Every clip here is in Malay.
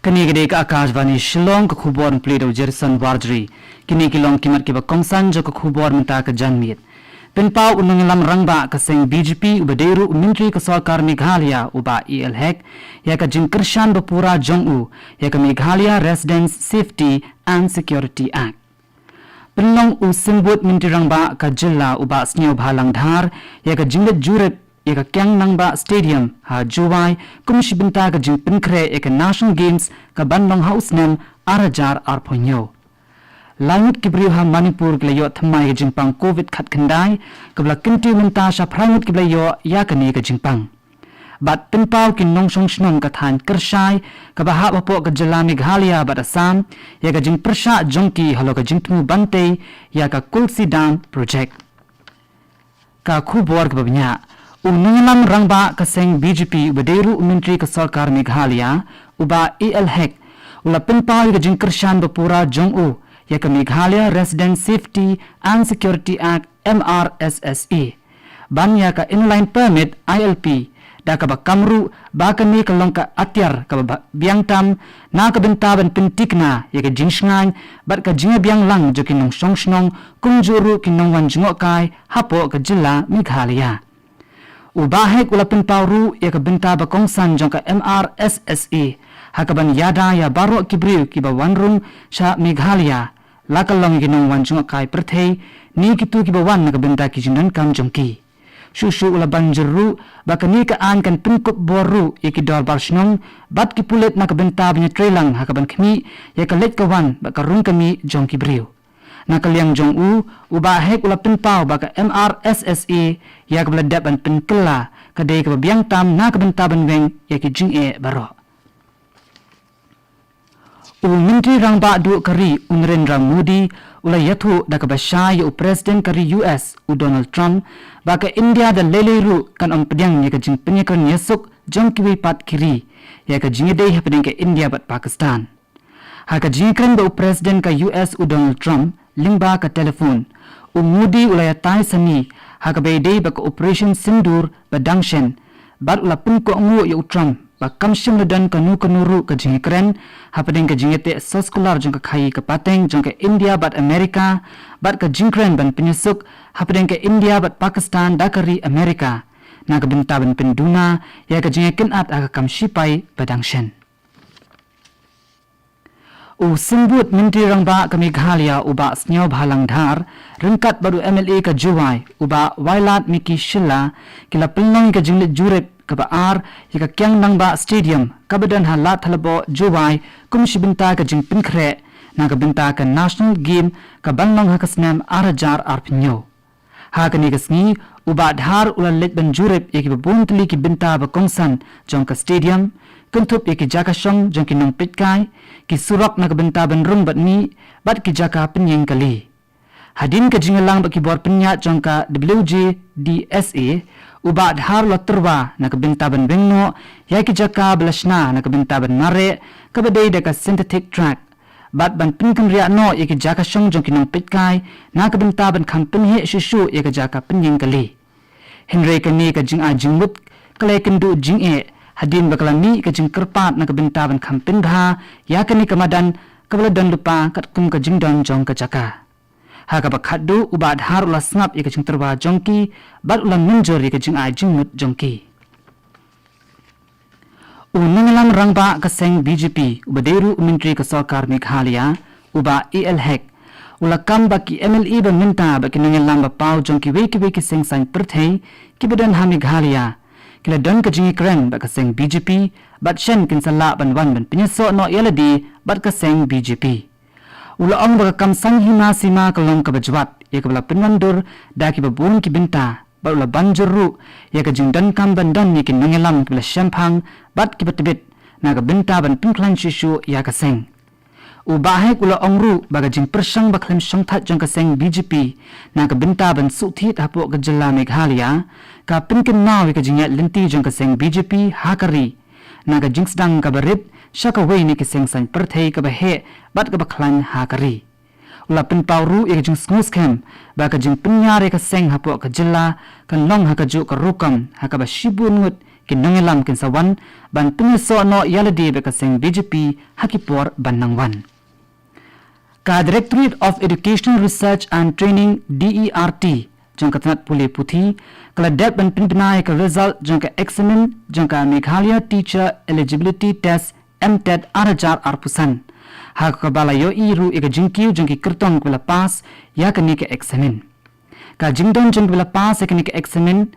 Kini gede ka Akashwani Shillong ka khubor play do Jerson Warjri kini kilong kimat ki ba kongsan jo ka khubor menta ka janmit Pynpaw nongïalam Rangbah ka sengBJP ubaderu Myntri ka sorkar Meghalaya uba hek ya ka jingkyrshan bapura jong ya ka Meghalaya Residence Safety and Security Act Pynlong SymbudMyntri Rangbah ka jylla Bah Sniawbhalang Dhar ya ka jingleit jurip ya ka Kiang NangbahStadium ha Jowai kumshi bynta ka jingpynkhreh ya ka National Games ka Pynlong snem arajar arponyo Langit ki briew ha Manipur glayo thymmai ka jingpang COVID khat khandai kabla kinti menta sha phrangut ki blayo ya ka ni ka jingpang bat Pynpaw ki nongsong shnong ka than kershai ka baha bapo ka jylla Meghalaya bat Assam ya ka jingprasha jongki halo ka jingtmu bante ya ka Kulsi Dam Project ka khubor ka babnya nongïalam Rangbah ka sengBJP ubaderu Myntri ka sorkar Meghalaya uba hek ula Pynpaw ka jingkyrshan bapura jong ya ka Meghalaya Resident Safety and Security Act MRSSA ban ya ka inline permit ILP da ka ba kamru ba ka ni ka long ka atyar ka ba biang tam na ka bynta ban pintikna ya ka jingshngan bat ka jinga biang lang jo kinong songshnong kungjuru kinong wan jingokai hapo ka jylla Meghalaya ubahek ula Pynpaw ru ya ka bynta ba kongsan jong ka MRSSA hakaban yada ya baro ki briew ki ba wanrung sha Meghalaya lakalong ginong wan jingokai perthei ni kitu ki ba wan na ka bynta ki jinan kam jongki shushu ula banjuru ba ka ni ka an kan pinkup boru ya ki dor barshnong bat ki pulet na ka bynta bnya trelang hakaban khmi ya ka let ka wan ba ka rung kami jongki briew nakaliang jong uba hek ula Pynpaw ba ka MRSSA ya ka bladap an pinkela ka dei ka biang tam na ka bynta ban weng ya ki jinge baro Myntri Rangbah du kari Narendra Modi ula yathu da ka basha ya president kari US Donald Trump ba ka India da leleru kan pediang ya ka jingpynkhreh kan yesuk jong ki pat kiri ya ka jingedei hapeding ka India bat Pakistan ha ka jingkren ba president ka US Donald Trump lingba ka telefon Modi ula yatai sani ha ka beidei ba ka operation sindur ba dangshen bat ula punko ngu ya Trump ba kamshim ledan ka nuru ka jingkren hapeding ka jingete soskular jong ka khai ka pateng jong ka India bat Amerika bat ka jingkren ban penyesuk hapeding ka India bat Pakistan dakari Amerika na ka bynta ban penduna ya ka jingeken at aka kamshipai badangshen SymbudMyntri Rangbah ka Meghalaya Bah Sniawbhalang Dhar ringkat baru MLA ka Jowai wailat miki jylla kila Pynlong ka jingleit jurip ka baar ya ka Kiang NangbahStadium kabadan halat halabo Jowai kumshi bynta ka jingpynkhreh na ka bynta ka National Game ka Pynlong ha ka snem arajar arpinyo ha ka ni ka sngi uba dhar ula let ban jurip ya ki babuntli ki bynta ba kongsan jong ka stadium kuntup ya ki jaka shong jong ki nong pitkai ki surok na ka bynta ban rung bat ni bat ki jaka penyeng kali hadin ka jingalang ba ki bor penya jong ka WJDSA uba dhar la turwa na ka bynta ban bengno ya ki jaka blashna na ka bynta ban mare ka badai da ka synthetic track bat ban pinkhreh no ya ki jaka shong jong ki nong pitkai na ka bynta ban kham pinhe shishu ya ka jaka penyeng kali henry ka ni ka jinga jingmut kale kendu jinge hadin bakalami ka jingkerpat na ka bynta ban kham pinbha ya ka ni ka madan ka baladan lupa kat kum ka jingdon jong ka jaka ha ka bakhadu uba dhar ula snap ya ka jingterwa jongki bat ula minjor ya ka jinga jingmut jongki nongïalam Rangbah ka sengBJP ubaderu Myntri ka sorkar Meghalaya uba hek ula kam baki MLA ba minta baki nongïalam ba pau jongki weki seng sang perthei ki badan ha Meghalaya kila don ka jingkren ba ka sengBJP bat shen kin sala ban wan ban pinyeso no yaladi bat ka sengBJP ula ong ba kam sang hima sima ka long ka bajwat ya ka bala pinwandur da ki babun ki bynta ba ula banjuru ya ka jingdan kam bandan ni kin nongïalam ki bala shampang bat ki batbit na ka bynta ban pinklan shishu ya ka seng ubahek ula ongru ba ka jingpersang ba khlem songthat jong ka sengBJP na ka bynta ban suthit hapo ka jylla Meghalaya ka pinkin naw ka jingat linti jong ka sengBJP hakari na ka jingsdang ka barip shaka wei ni ka sengsan perthei ka bahe bat ka bakhlan hakari ula Pynpaw ru ya ka jing sngus kem ba ka jing pinyare ka seng hapo ka jylla kan long ha ka ju ka rukam ha ka ba shibun ngut kin nongïalam kin sawan ban pinso no yalade be ka sengBJP hakipor ban nangwan ka Directorate of Educational Research and Training DERT jong ka tanat puli puthi kala dep ban pinpnai ka result jong ka examen jong ka Meghalaya Teacher Eligibility Test MTET arajar arpusan ha ka balayo iru eka jingkiu jong ki kertong kala pass ya ka ni ka examen ka jingdon jong kala pass ka ni ka examen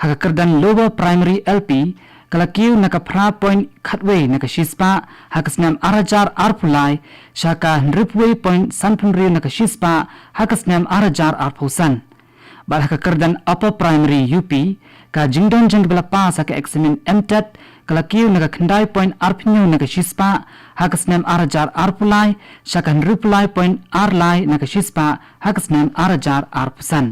ha ka kerdan lower primary LP kala kiu naka pra point khatway naka shispa ha ka snem arajar arpulai shaka ripway point sanpunri naka shispa ha ka snem arajar arpusan bal ka kerdan upper primary UP ka jingdon jong bala pass ka examen MTET kala kiu naga khandai point arpinyo naga shispa hakasnem arajar arpulai shakan ripulai point arlai naga shispa hakasnem arajar arpusan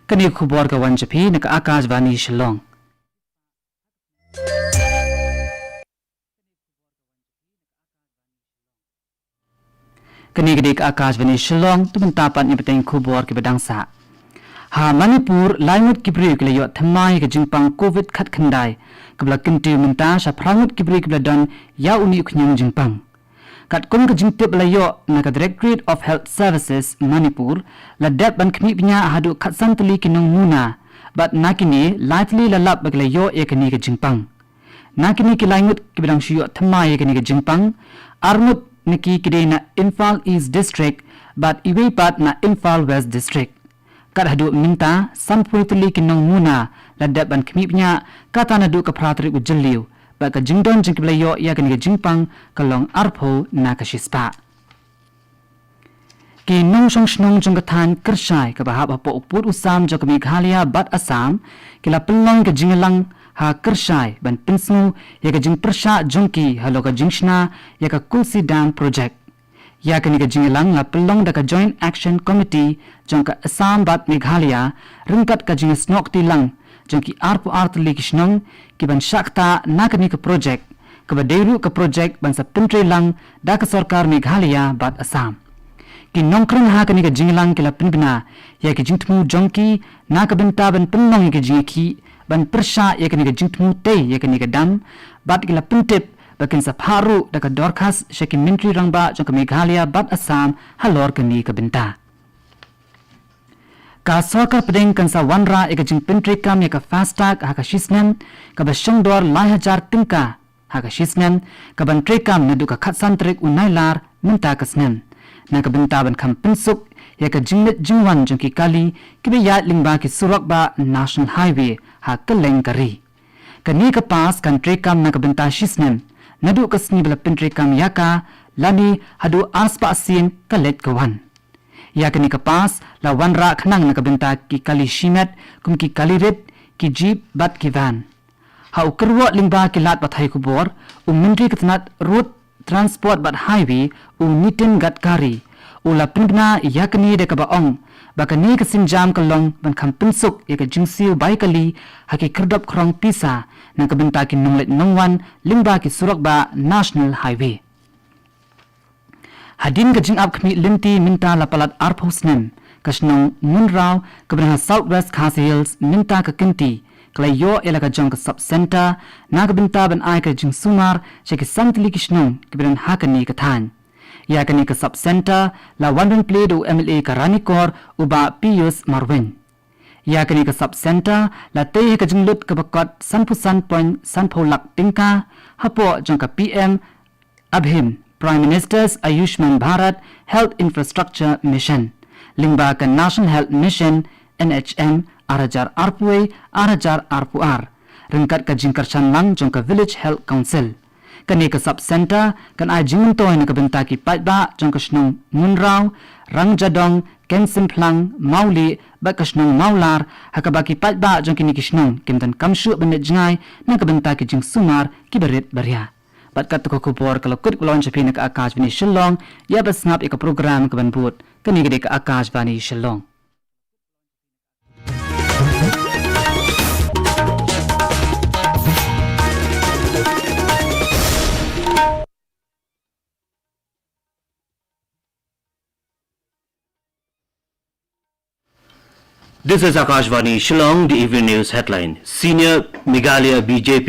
kani khubor ka wanchapi naga Akashwani Shillong kani gede Akashwani Shillong tu tapat ni peteng khubor ke bedangsa ha Manipur laingut kibriu ke yo thymmai ke jingpang covid khat khandai kabla kinti minta sha prangut kibri kabla don ya uni khnyang jingpang kat kun ke jingtip la yo na ka Directorate of Health Services Manipur la dep ban khni pnya hadu khat santli kinong muna bat nakini lightly la lap bagla yo ekani ke jingpang nakini ki laingut kiblang shiyo thymmai ke ni ke jingpang armut niki kidena Imphal East District bat iwei pat na Imphal West District kat hadu minta sampulitli kinong muna ladap ban khmipnya kata nadu ka pratri ujliu ba ka jingdon jingplayo ya kan ge jingpang kalong arpho na ka shispa ki nong song snong jong than kershai ka bahab apo upur usam jok Meghalaya bat Assam kila Pynlong ka jinglang ha kershai ban pinsnu ya ka jingprsha jongki halo ka jingshna ya ka Kulsi Dam Project ya kani ka jinglang la Pynlong da ka Joint Action Committee jong ka Assam bat Meghalaya ringkat ka jing snok tilang jong ki arpu artli kishnong ki ban shakta nakani ka project ka badeiru ka project ban sa Myntri lang da ka sorkar Meghalaya bat Assam ki nongkreng ha kani ka jinglang ki la pinbina ya ki jingtmu jongki na ka bynta ban Pynlong ki jingki ban persha ya kani ka jingtmu te ya kani ka dam bat ki la pintip bakin sa paru da ka dorkas shaki Myntri Rangbah jong ka Meghalaya bat Assam halor kani ka bynta ka sorkar pedeng kan sa wanra eka jing Myntri kam ya ka fastag ha ka snem ka ba shongdor lai hajar tingka ha ka snem ka ban trekam nadu ka khatsantrik unailar minta ka snem na ka bynta ban kham pinsuk ya ka jingleit jingwan jong ki kali ki be ya lingba ki surak ba national highway ha ka lengkari ka ni ka pas kan trekam na ka bynta snem nadu ka sni bala Myntri kam ya ka lani hadu aspa asin ka let ka wan ya kani ka pas la wanra khnang na ka bynta ki kali shimet kum ki kali red ki jeep bat ki van ha ukrwa lingba ki lat pathai kubor Myntri katnat road transport bat highway nitin gatkari la pindna ya kani de ka baong bakani ka sinjam kalong ban kham pinsuk ya ka jingsiu baikali haki krdap khrong pisa na ka bynta ki nonglet nongwan lingba ki surak ba national highway hadin ka jing up khmi linti minta la palat arpho snem kashnong munrao kabrah southwest Khasi hills minta ka kinti klayo elaka jong ka sub center na ka bynta ban ai ka jing sumar sheki santli kishnong kibran hakani ka than ya kani ka sub center la wandan play do MLA ka ranikor uba Pius Marwin ya kani ka sub center la te ka jing lut ka bakot sanpusan point sanpholak tingka hapo jong ka PM abhim Prime Minister's Ayushman Bharat Health Infrastructure Mission lingba ka National Health Mission NHM arajar arpuai arajar arpuar ringkat ka jingkyrshan lang jong ka Village Health Council kani ka sub center kan ai jingmentoy na ka bynta ki paitba jong ka snong munrao rangjadong kensimplang mauli ba ka snong maular hakabaki paitba jong kini kishnong kimtan kamshu benet jingai na ka bynta ki jing sumar ki berit baria bat kat ko kubor kalau kut kulon chapi na ka Akashwani Shillong ya basnap ek program ka banbut kani gede ka Akashwani Shillong This is Akashwani Shillong, the evening news headline. Senior Meghalaya BJP